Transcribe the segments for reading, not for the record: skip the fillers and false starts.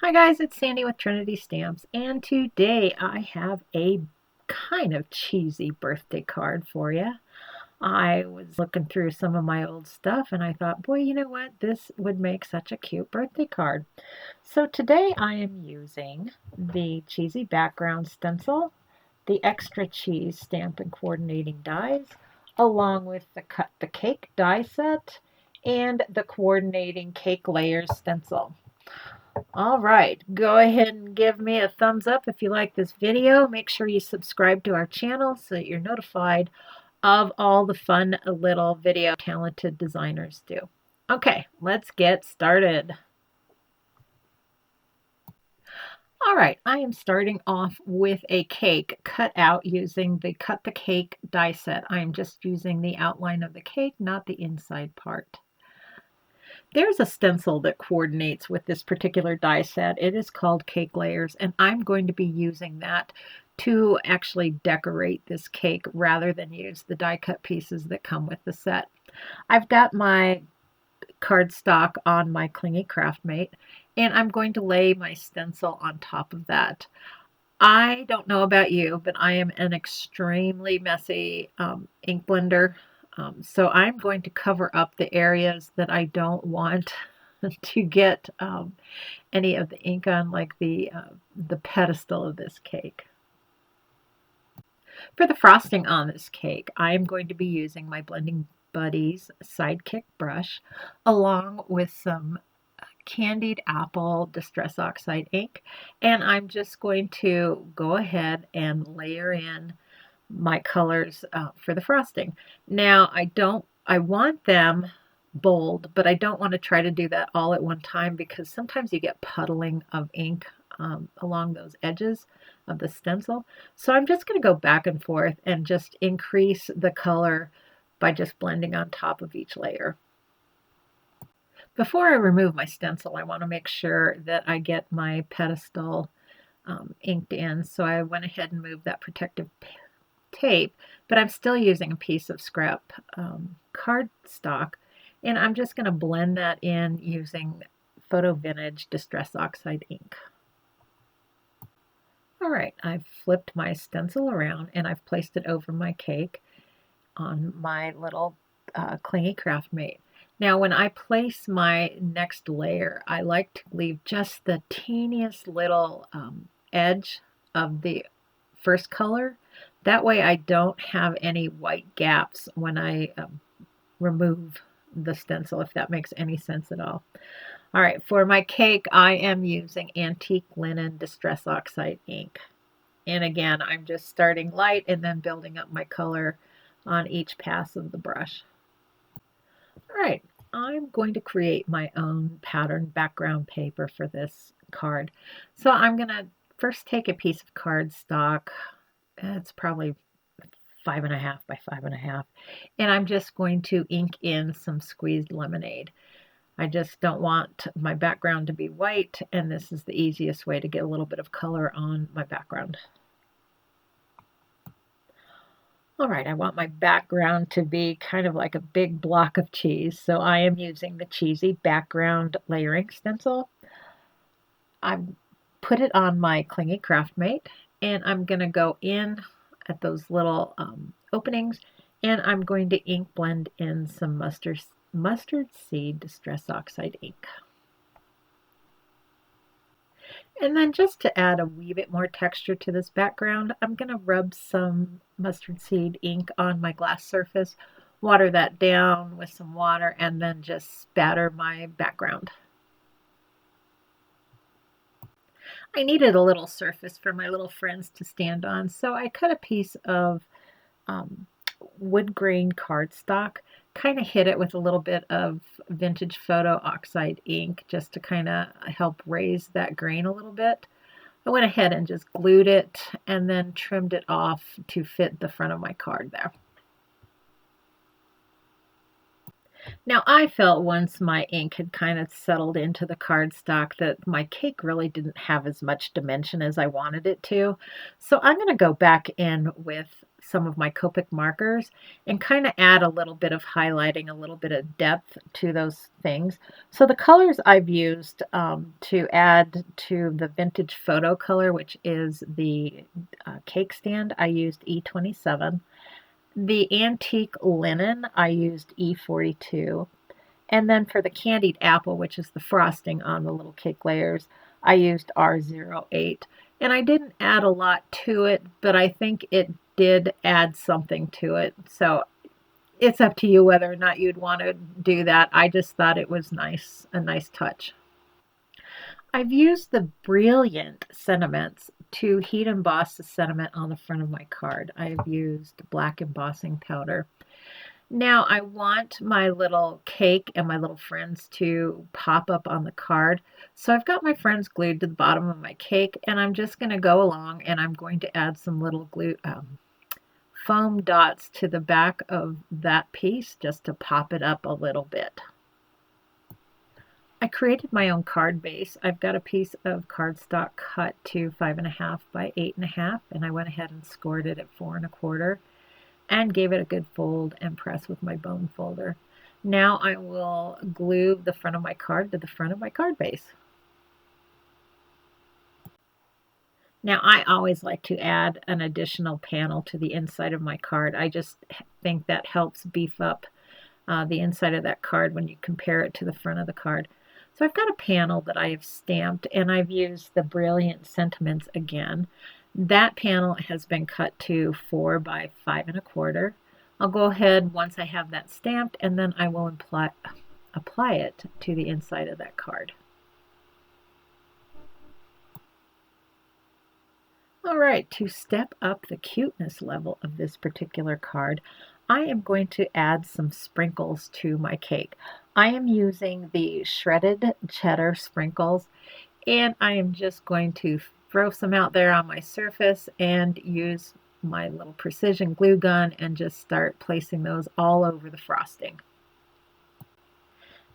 Hi guys, it's Sandy with Trinity Stamps, and today I have a kind of cheesy birthday card for you. I was looking through some of my old stuff and I thought, boy, you know what? This would make such a cute birthday card. So today I am using the cheesy background stencil, the extra cheese stamp and coordinating dies, along with the cut the cake die set and the coordinating cake layers stencil. All right, go ahead and give me a thumbs up if you like this video. Make sure you subscribe to our channel so that you're notified of all the fun little video talented designers do. Okay, let's get started. All right, I am starting off with a cake cut out using the Cut the Cake die set. I am just using the outline of the cake, not the inside part. There's a stencil that coordinates with this particular die set. It is called Cake Layers, and I'm going to be using that to actually decorate this cake rather than use the die cut pieces that come with the set. I've got my cardstock on my Clingy Craft Mate, and I'm going to lay my stencil on top of that. I don't know about you, but I am an extremely messy ink blender. So I'm going to cover up the areas that I don't want to get any of the ink on, like the pedestal of this cake. For the frosting on this cake, I am going to be using my Blending Buddies Sidekick brush along with some candied apple distress oxide ink, and I'm just going to go ahead and layer in my colors for the frosting. Now I want them bold, but I don't want to try to do that all at one time because sometimes you get puddling of ink along those edges of the stencil. So I'm just going to go back and forth and just increase the color by just blending on top of each layer. Before I remove my stencil, I want to make sure that I get my pedestal inked in. So I went ahead and moved that protective tape, but I'm still using a piece of scrap cardstock, and I'm just going to blend that in using Photo Vintage Distress Oxide ink. All right, I've flipped my stencil around and I've placed it over my cake on my little Clingy Craft Mate. Now, when I place my next layer, I like to leave just the teeniest little edge of the first color. That way I don't have any white gaps when I remove the stencil, if that makes any sense at all. All right, for my cake, I am using Antique Linen Distress Oxide ink. And again, I'm just starting light and then building up my color on each pass of the brush. All right, I'm going to create my own pattern background paper for this card. So I'm going to first take a piece of cardstock. It's probably 5.5 by 5.5. And I'm just going to ink in some squeezed lemonade. I just don't want my background to be white, and this is the easiest way to get a little bit of color on my background. All right, I want my background to be kind of like a big block of cheese, so I am using the cheesy background layering stencil. I've put it on my Clingy Craft Mate, and I'm going to go in at those little openings, and I'm going to ink blend in some mustard seed Distress Oxide ink. And then just to add a wee bit more texture to this background, I'm going to rub some mustard seed ink on my glass surface, water that down with some water, and then just spatter my background. I needed a little surface for my little friends to stand on, so I cut a piece of wood grain cardstock, kind of hit it with a little bit of vintage photo oxide ink just to kind of help raise that grain a little bit. I went ahead and just glued it and then trimmed it off to fit the front of my card there. Now I felt once my ink had kind of settled into the cardstock that my cake really didn't have as much dimension as I wanted it to. So I'm going to go back in with some of my Copic markers and kind of add a little bit of highlighting, a little bit of depth to those things. So the colors I've used to add to the vintage photo color, which is the cake stand, I used E27. The antique linen, I used E42. And then for the candied apple, which is the frosting on the little cake layers, I used R08. And I didn't add a lot to it, but I think it did add something to it. So it's up to you whether or not you'd want to do that. I just thought it was nice, a nice touch. I've used the Brilliant sentiments to heat emboss the sentiment on the front of my card. I've used black embossing powder. Now I want my little cake and my little friends to pop up on the card. So I've got my friends glued to the bottom of my cake, and I'm just going to go along and I'm going to add some little foam dots to the back of that piece just to pop it up a little bit. I created my own card base. I've got a piece of cardstock cut to 5.5 by 8.5, and I went ahead and scored it at 4.25 and gave it a good fold and press with my bone folder. Now I will glue the front of my card to the front of my card base. Now I always like to add an additional panel to the inside of my card. I just think that helps beef up the inside of that card when you compare it to the front of the card. So I've got a panel that I have stamped, and I've used the Brilliant Sentiments again. That panel has been cut to 4 by 5.25. I'll go ahead once I have that stamped, and then I will apply it to the inside of that card. All right, to step up the cuteness level of this particular card, I am going to add some sprinkles to my cake. I am using the shredded cheddar sprinkles, and I am just going to throw some out there on my surface and use my little precision glue gun and just start placing those all over the frosting.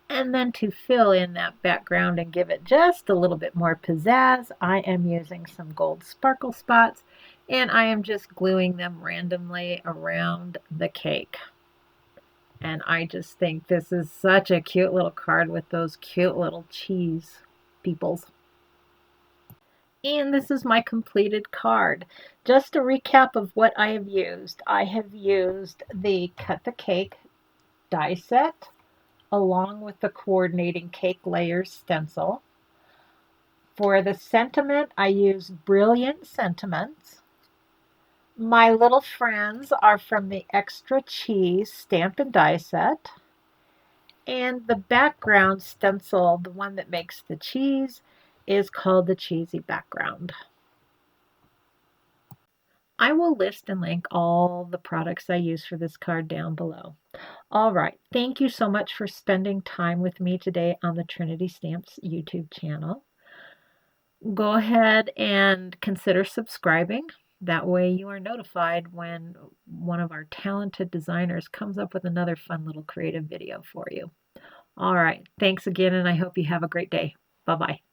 And then to fill in that background and give it just a little bit more pizzazz, I am using some gold sparkle spots, and I am just gluing them randomly around the cake. And I just think this is such a cute little card with those cute little cheese peoples. And this is my completed card. Just a recap of what I have used. I have used the Cut the Cake die set along with the coordinating cake layers stencil. For the sentiment, I used Brilliant Sentiments. My little friends are from the Extra Cheese stamp and die set. And the background stencil, the one that makes the cheese, is called the Cheesy Background. I will list and link all the products I use for this card down below. All right, thank you so much for spending time with me today on the Trinity Stamps YouTube channel. Go ahead and consider subscribing. That way you are notified when one of our talented designers comes up with another fun little creative video for you. All right, thanks again, and I hope you have a great day. Bye-bye.